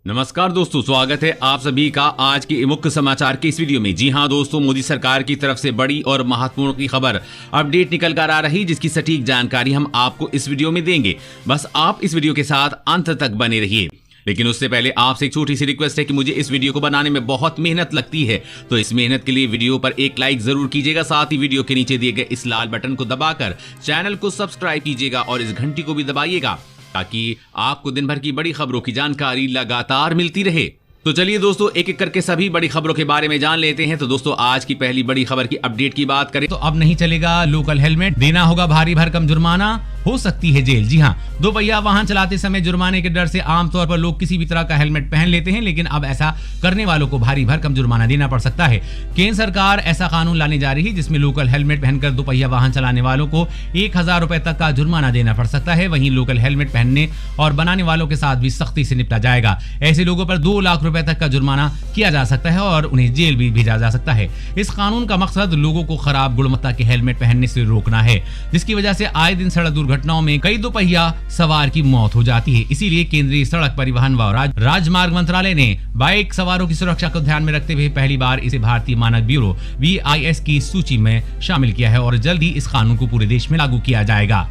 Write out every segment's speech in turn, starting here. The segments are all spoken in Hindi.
नमस्कार दोस्तों, स्वागत है आप सभी का आज के मुख्य समाचार के इस वीडियो में। जी हां दोस्तों, मोदी सरकार की तरफ से बड़ी और महत्वपूर्ण की खबर अपडेट निकल कर आ रही, जिसकी सटीक जानकारी हम आपको इस वीडियो में देंगे। बस आप इस वीडियो के साथ अंत तक बने रहिए। लेकिन उससे पहले आपसे एक छोटी सी रिक्वेस्ट है कि मुझे इस वीडियो को बनाने में बहुत मेहनत लगती है, तो इस मेहनत के लिए वीडियो पर एक लाइक जरूर कीजिएगा। साथ ही वीडियो के नीचे दिए गए इस लाल बटन को दबाकर चैनल को सब्सक्राइब कीजिएगा और इस घंटी को भी दबाइएगा, ताकि आपको दिन भर की बड़ी खबरों की जानकारी लगातार मिलती रहे। तो चलिए दोस्तों, एक एक करके सभी बड़ी खबरों के बारे में जान लेते हैं। तो दोस्तों, आज की पहली बड़ी खबर की अपडेट की बात करें तो अब नहीं चलेगा लोकल हेलमेट, देना होगा भारी भरकम जुर्माना, हो सकती है जेल। जी हाँ, दो पहिया वाहन चलाते समय जुर्माने के डर से आमतौर पर लोग किसी भी तरह का हेलमेट पहन लेते हैं, लेकिन अब ऐसा करने वालों को भारी भरकम जुर्माना देना पड़ सकता है। केंद्र सरकार ऐसा कानून लाने जा रही है जिसमें लोकल हेलमेट पहनकर दो पहिया वाहन चलाने वालों को 1000 रुपए तक का जुर्माना देना पड़ सकता है। वहीं लोकल हेलमेट पहनने और बनाने वालों के साथ भी सख्ती से निपटा जाएगा। ऐसे लोगों पर 2 लाख रुपए तक का जुर्माना किया जा सकता है और उन्हें जेल भी भेजा जा सकता है। इस कानून का मकसद लोगों को खराब गुणवत्ता के हेलमेट पहनने से रोकना है, जिसकी वजह से आए दिन सड़क दुर्घटनाओं में कई दो पहिया सवार की मौत हो जाती है। इसीलिए केंद्रीय सड़क परिवहन व राजमार्ग मंत्रालय ने बाइक सवारों की सुरक्षा को ध्यान में रखते हुए पहली बार इसे भारतीय मानक ब्यूरो VIS की सूची में शामिल किया है और जल्द ही इस कानून को पूरे देश में लागू किया जाएगा।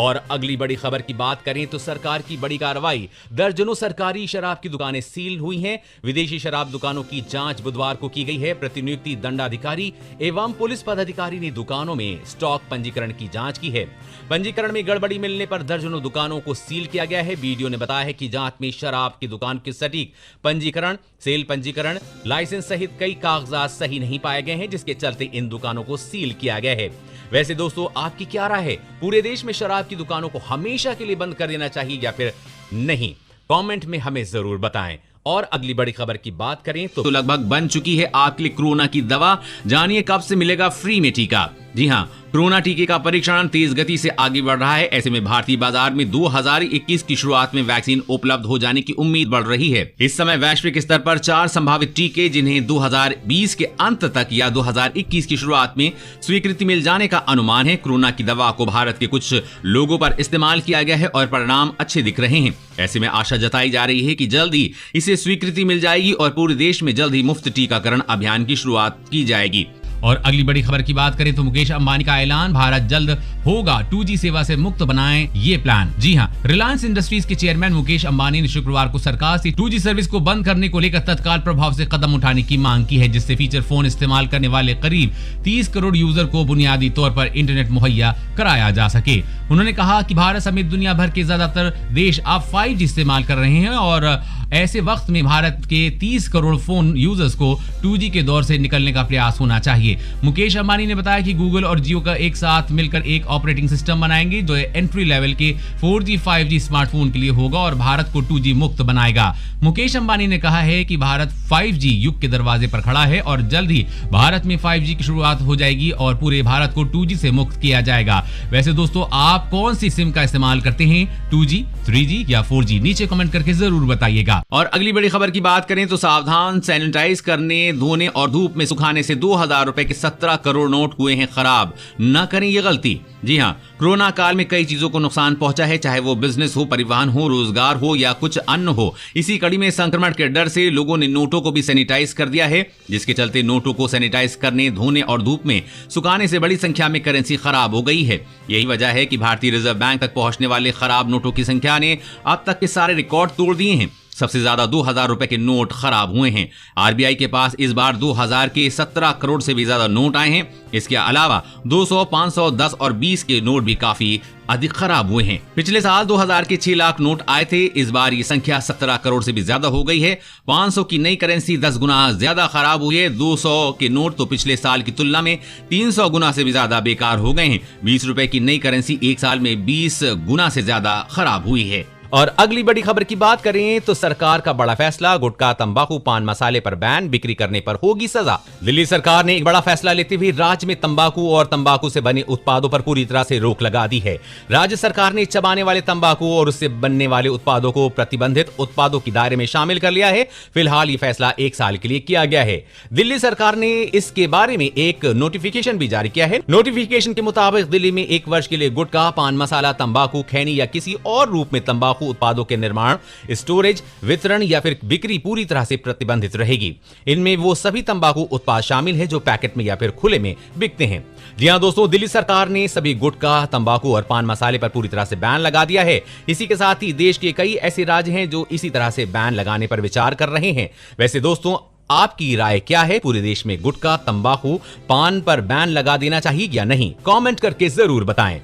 और अगली बड़ी खबर की बात करें तो सरकार की बड़ी कार्रवाई, दर्जनों सरकारी शराब की दुकानें सील हुई हैं। विदेशी शराब दुकानों की जांच बुधवार को की गई है। प्रतिनियुक्ति दंडाधिकारी एवं पुलिस पदाधिकारी ने दुकानों में स्टॉक पंजीकरण की जांच की है। पंजीकरण में गड़बड़ी मिलने पर दर्जनों दुकानों को सील किया गया है। वीडियो ने बताया है कि जांच में शराब की दुकान के सटीक पंजीकरण, सेल पंजीकरण, लाइसेंस सहित कई कागजात सही नहीं पाए गए हैं, जिसके चलते इन दुकानों को सील किया गया है। वैसे दोस्तों, आपकी क्या राय है? पूरे देश में शराब की दुकानों को हमेशा के लिए बंद कर देना चाहिए या फिर नहीं? कमेंट में हमें जरूर बताएं। और अगली बड़ी खबर की बात करें तो लगभग बन चुकी है आपके लिए कोरोना की दवा। जानिए कब से मिलेगा फ्री में टीका। जी हां, कोरोना टीके का परीक्षण तेज गति से आगे बढ़ रहा है। ऐसे में भारतीय बाजार में 2021 की शुरुआत में वैक्सीन उपलब्ध हो जाने की उम्मीद बढ़ रही है। इस समय वैश्विक स्तर पर 4 संभावित टीके, जिन्हें 2020 के अंत तक या 2021 की शुरुआत में स्वीकृति मिल जाने का अनुमान है। कोरोना की दवा को भारत के कुछ लोगों पर इस्तेमाल किया गया है और परिणाम अच्छे दिख रहे हैं। ऐसे में आशा जताई जा रही है कि जल्द ही इसे स्वीकृति मिल जाएगी और पूरे देश में जल्द ही मुफ्त टीकाकरण अभियान की शुरुआत की जाएगी। और अगली बड़ी खबर की बात करें तो मुकेश अंबानी का ऐलान, भारत जल्द होगा 2G सेवा से मुक्त बनाएं ये प्लान। जी हां, रिलायंस इंडस्ट्रीज के चेयरमैन मुकेश अंबानी ने शुक्रवार को सरकार से 2G सर्विस को बंद करने को लेकर तत्काल प्रभाव से कदम उठाने की मांग की है, जिससे फीचर फोन इस्तेमाल करने वाले करीब 30 करोड़ यूजर को बुनियादी तौर पर इंटरनेट मुहैया कराया जा सके। उन्होंने कहा कि भारत समेत दुनिया भर के ज्यादातर देश अब 5G इस्तेमाल कर रहे हैं और ऐसे वक्त में भारत के 30 करोड़ फोन यूजर्स को 2G के दौर से निकलने का प्रयास होना चाहिए। मुकेश अंबानी ने बताया कि गूगल और जियो का एक साथ मिलकर एक ऑपरेटिंग सिस्टम बनाएंगे जो एंट्री लेवल के 4G 5G स्मार्टफोन के लिए होगा और भारत को 2G मुक्त बनाएगा। मुकेश अंबानी ने कहा है कि भारत 5G युग के दरवाजे पर खड़ा है और जल्द ही भारत में 5G की शुरुआत हो जाएगी और पूरे भारत को 2G से मुक्त किया जाएगा। वैसे दोस्तों, आप कौन सी सिम का इस्तेमाल करते हैं, 2G, 3G या 4G? नीचे कमेंट करके जरूर बताइएगा। और अगली बड़ी खबर की बात करें तो सावधान, सैनिटाइज करने, धोने और धूप में सुखाने से 2000 रुपए के 17 करोड़ नोट हुए हैं खराब। न करें ये गलती। जी हां, कोरोना काल में कई चीजों को नुकसान पहुंचा है, चाहे वो बिजनेस हो, परिवहन हो, रोजगार हो या कुछ अन्य हो। इसी कड़ी में संक्रमण के डर से लोगों ने नोटों को भी सैनिटाइज कर दिया है, जिसके चलते नोटों को सैनिटाइज करने, धोने और धूप में सुखाने से बड़ी संख्या में करेंसी खराब हो गई है। यही वजह है कि भारतीय रिजर्व बैंक तक पहुंचने वाले खराब नोटों की संख्या ने अब तक के सारे रिकॉर्ड तोड़ दिए हैं। सबसे ज्यादा 2000 रुपए के नोट खराब हुए हैं। RBI के पास इस बार 2000 के 17 करोड़ से भी ज्यादा नोट आए हैं। इसके अलावा 200, 500, 10 और 20 के नोट भी काफी अधिक खराब हुए हैं। पिछले साल 2000 के 6 लाख नोट आए थे। इस बार ये संख्या 17 करोड़ से भी ज्यादा हो गई है। 500 की नई करेंसी 10 गुना ज्यादा खराब हुई है। 200 के नोट तो पिछले साल की तुलना में 300 गुना से भी ज्यादा बेकार हो गए हैं। 20 रुपए की नई करेंसी एक साल में 20 गुना से ज्यादा खराब हुई है। और अगली बड़ी खबर की बात करें तो सरकार का बड़ा फैसला, गुटखा, तंबाकू, पान मसाले पर बैन, बिक्री करने पर होगी सजा। दिल्ली सरकार ने एक बड़ा फैसला लेते हुए राज्य में तंबाकू और तंबाकू से बने उत्पादों पर पूरी तरह से रोक लगा दी है। राज्य सरकार ने चबाने वाले तंबाकू और उससे बनने वाले उत्पादों को प्रतिबंधित उत्पादों के दायरे में शामिल कर लिया है। फिलहाल ये फैसला 1 साल के लिए किया गया है। दिल्ली सरकार ने इसके बारे में एक नोटिफिकेशन भी जारी किया है। नोटिफिकेशन के मुताबिक दिल्ली में 1 वर्ष के लिए गुटखा, पान मसाला, तंबाकू, खैनी या किसी और रूप में तंबाकू तंबाकू उत्पादों के निर्माण, स्टोरेज, वितरण या फिर बिक्री पूरी तरह से प्रतिबंधित रहेगी। इनमें वो सभी तंबाकू उत्पाद शामिल हैं जो पैकेट में या फिर खुले में बिकते हैं। जी हां दोस्तों, दिल्ली सरकार ने सभी गुटखा, तंबाकू और पान मसाले पर पूरी तरह से बैन लगा दिया है। इसी के साथ ही देश के कई ऐसे राज्य हैं जो इसी तरह से बैन लगाने पर विचार कर रहे हैं। वैसे दोस्तों, आपकी राय क्या है? पूरे देश में गुटखा, तंबाकू, पान पर बैन लगा देना चाहिए या नहीं? कमेंट करके जरूर बताएं।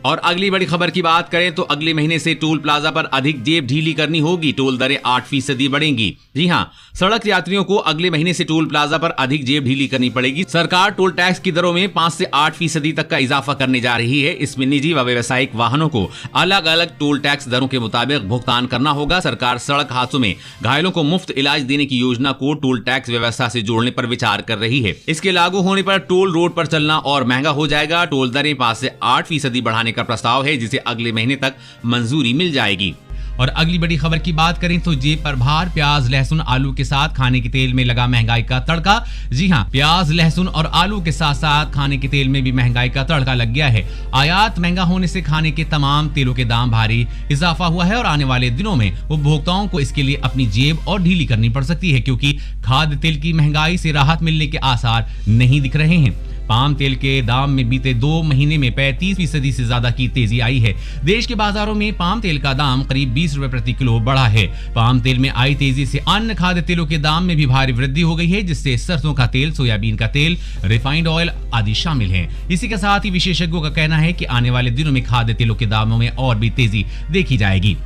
और अगली बड़ी खबर की बात करें तो अगले महीने से टोल प्लाजा पर अधिक जेब ढीली करनी होगी। टोल दरें 8% बढ़ेंगी। जी हां, सड़क यात्रियों को अगले महीने से टोल प्लाजा पर अधिक जेब ढीली करनी पड़ेगी। सरकार टोल टैक्स की दरों में 5 से 8% तक का इजाफा करने जा रही है। इसमें निजी व व्यावसायिक वाहनों को अलग अलग टोल टैक्स दरों के मुताबिक भुगतान करना होगा। सरकार सड़क हादसों में घायलों को मुफ्त इलाज देने की योजना को टोल टैक्स व्यवस्था से जोड़ने पर विचार कर रही है। इसके लागू होने पर टोल रोड पर चलना और महंगा हो जाएगा। टोल दरें 5 से 8% बढ़ाने का प्रस्ताव है, जिसे अगले महीने तक मंजूरी मिल जाएगी। और अगली बड़ी खबर की बात करें तो जेब पर भार, प्याज, लहसुन, आलू के साथ खाने के तेल में लगा महंगाई का तड़का। जी हां, प्याज, लहसुन और आलू के साथ साथ खाने के तेल में भी महंगाई का तड़का लग गया है। आयात महंगा होने से खाने के तमाम तेलों के दाम भारी इजाफा हुआ है और आने वाले दिनों में उपभोक्ताओं को इसके लिए अपनी जेब और ढीली करनी पड़ सकती है, क्योंकि खाद्य तेल की महंगाई से राहत मिलने के आसार नहीं दिख रहे हैं। पाम तेल के दाम में बीते 2 महीने में 35% से ज्यादा की तेजी आई है। देश के बाजारों में पाम तेल का दाम करीब 20 रुपए प्रति किलो बढ़ा है। पाम तेल में आई तेजी से अन्य खाद्य तेलों के दाम में भी भारी वृद्धि हो गई है, जिससे सरसों का तेल, सोयाबीन का तेल, रिफाइंड ऑयल आदि शामिल हैं। इसी के साथ ही विशेषज्ञों का कहना है कि आने वाले दिनों में खाद्य तेलों के दामों में और भी तेजी देखी जाएगी।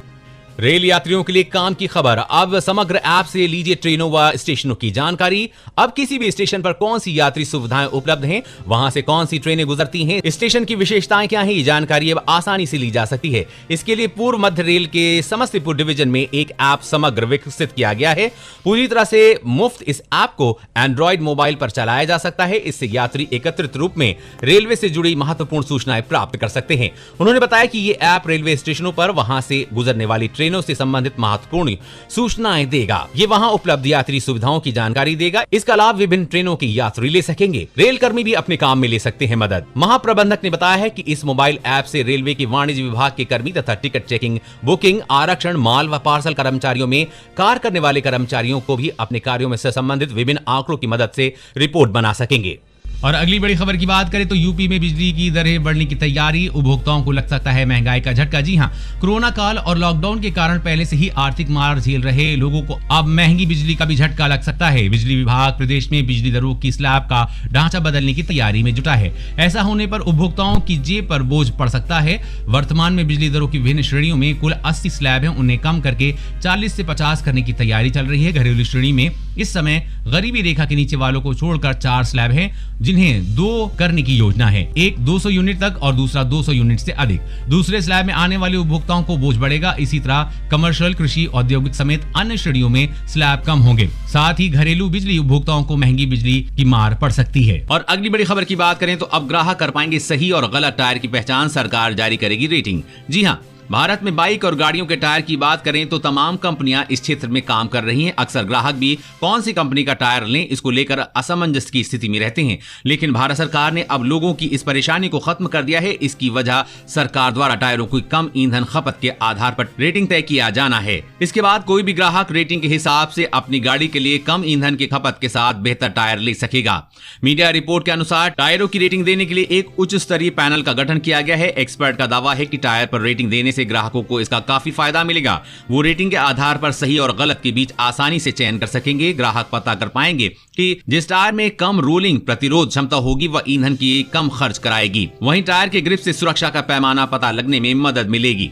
रेल यात्रियों के लिए काम की खबर। अब समग्र ऐप से लीजिए ट्रेनों व स्टेशनों की जानकारी। अब किसी भी स्टेशन पर कौन सी यात्री सुविधाएं उपलब्ध हैं, वहां से कौन सी ट्रेनें गुजरती हैं, स्टेशन की विशेषताएं क्या हैं, ये जानकारी अब आसानी से ली जा सकती है। इसके लिए पूर्व मध्य रेल के समस्तीपुर डिवीजन में एक ऐप समग्र विकसित किया गया है। पूरी तरह से मुफ्त इस ऐप को एंड्रॉइड मोबाइल पर चलाया जा सकता है। इससे यात्री एकत्रित रूप में रेलवे से जुड़ी महत्वपूर्ण सूचनाएं प्राप्त कर सकते हैं। उन्होंने बताया कि ये ऐप रेलवे स्टेशनों पर वहां से गुजरने वाली ट्रेनों से संबंधित महत्वपूर्ण सूचनाएं देगा। ये वहां उपलब्ध यात्री सुविधाओं की जानकारी देगा। इसका लाभ विभिन्न ट्रेनों के यात्री ले सकेंगे। रेल कर्मी भी अपने काम में ले सकते हैं मदद। महाप्रबंधक ने बताया है कि इस मोबाइल ऐप से रेलवे के वाणिज्य विभाग के कर्मी तथा टिकट चेकिंग, बुकिंग, आरक्षण, माल व पार्सल कर्मचारियों में कार्य करने वाले कर्मचारियों को भी अपने कार्यों में से संबंधित विभिन्न आंकड़ों की मदद से रिपोर्ट बना सकेंगे। और अगली बड़ी खबर की बात करें तो यूपी में बिजली की दरें बढ़ने की तैयारी, उपभोक्ताओं को लग सकता है महंगाई का झटका। जी हां, कोरोना काल और लॉकडाउन के कारण पहले से ही आर्थिक मार झेल रहे लोगों को अब महंगी बिजली का भी झटका लग सकता है। बिजली विभाग प्रदेश में बिजली दरों की स्लैब का ढांचा बदलने की तैयारी में जुटा है। ऐसा होने पर उपभोक्ताओं की जेब पर बोझ पड़ सकता है। वर्तमान में बिजली दरों की विभिन्न श्रेणियों में कुल 80 स्लैब हैं, उन्हें कम करके 40 से 50 करने की तैयारी चल रही है। घरेलू श्रेणी में इस समय गरीबी रेखा के नीचे वालों को छोड़कर 4 स्लैब हैं, जिन्हें 2 करने की योजना है। एक 200 यूनिट तक और दूसरा 200 यूनिट से अधिक। दूसरे स्लैब में आने वाले उपभोक्ताओं को बोझ बढ़ेगा। इसी तरह कमर्शियल, कृषि, औद्योगिक समेत अन्य श्रेणियों में स्लैब कम होंगे। साथ ही घरेलू बिजली उपभोक्ताओं को महंगी बिजली की मार पड़ सकती है। और अगली बड़ी खबर की बात करें तो अब ग्राहक कर पाएंगे सही और गलत टायर की पहचान, सरकार जारी करेगी रेटिंग। जी हां, भारत में बाइक और गाड़ियों के टायर की बात करें तो तमाम कंपनियां इस क्षेत्र में काम कर रही हैं। अक्सर ग्राहक भी कौन सी कंपनी का टायर लें, इसको लेकर असमंजस की स्थिति में रहते हैं। लेकिन भारत सरकार ने अब लोगों की इस परेशानी को खत्म कर दिया है। इसकी वजह सरकार द्वारा टायरों की कम ईंधन खपत के आधार पर रेटिंग तय किया जाना है। इसके बाद कोई भी ग्राहक रेटिंग के हिसाब से अपनी गाड़ी के लिए कम ईंधन की खपत के साथ बेहतर टायर ले सकेगा। मीडिया रिपोर्ट के अनुसार टायरों की रेटिंग देने के लिए एक उच्च स्तरीय पैनल का गठन किया गया है। एक्सपर्ट का दावा है कि टायर पर रेटिंग देने से ग्राहकों को इसका काफी फायदा मिलेगा। वो रेटिंग के आधार पर सही और गलत के बीच आसानी से चयन कर सकेंगे। ग्राहक पता कर पाएंगे कि जिस टायर में कम रोलिंग प्रतिरोध क्षमता होगी वह ईंधन की कम खर्च कराएगी। वहीं टायर के ग्रिप से सुरक्षा का पैमाना पता लगने में मदद मिलेगी।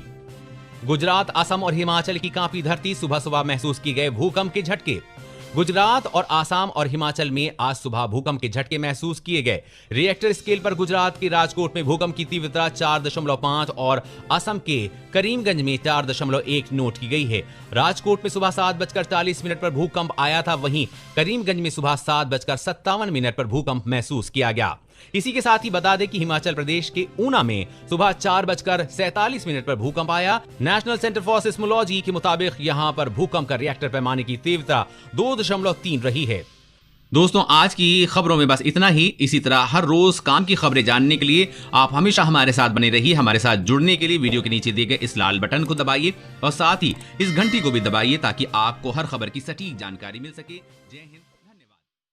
गुजरात, असम और हिमाचल की कांपी धरती, सुबह सुबह महसूस किए गए भूकंप के झटके। गुजरात और आसाम और हिमाचल में आज सुबह भूकंप के झटके महसूस किए गए। रिएक्टर स्केल पर गुजरात के राजकोट में भूकंप की तीव्रता 4.5 और असम के करीमगंज में 4.1 नोट की गई है। राजकोट में सुबह 7:40 पर भूकंप आया था, वहीं करीमगंज में सुबह 7:57 पर भूकंप महसूस किया गया। इसी के साथ ही बता दें कि हिमाचल प्रदेश के ऊना में सुबह 4:47 पर भूकंप आया। नेशनल सेंटर फॉर सिस्मोलॉजी के मुताबिक यहां पर भूकंप का रिएक्टर पैमाने की तीव्रता 2.3 रही है। दोस्तों, आज की खबरों में बस इतना ही। इसी तरह हर रोज काम की खबरें जानने के लिए आप हमेशा हमारे साथ बने रहिए। हमारे साथ जुड़ने के लिए वीडियो के नीचे दिए गए इस लाल बटन को दबाइए और साथ ही इस घंटी को भी दबाइए ताकि आपको हर खबर की सटीक जानकारी मिल सके। जय हिंद।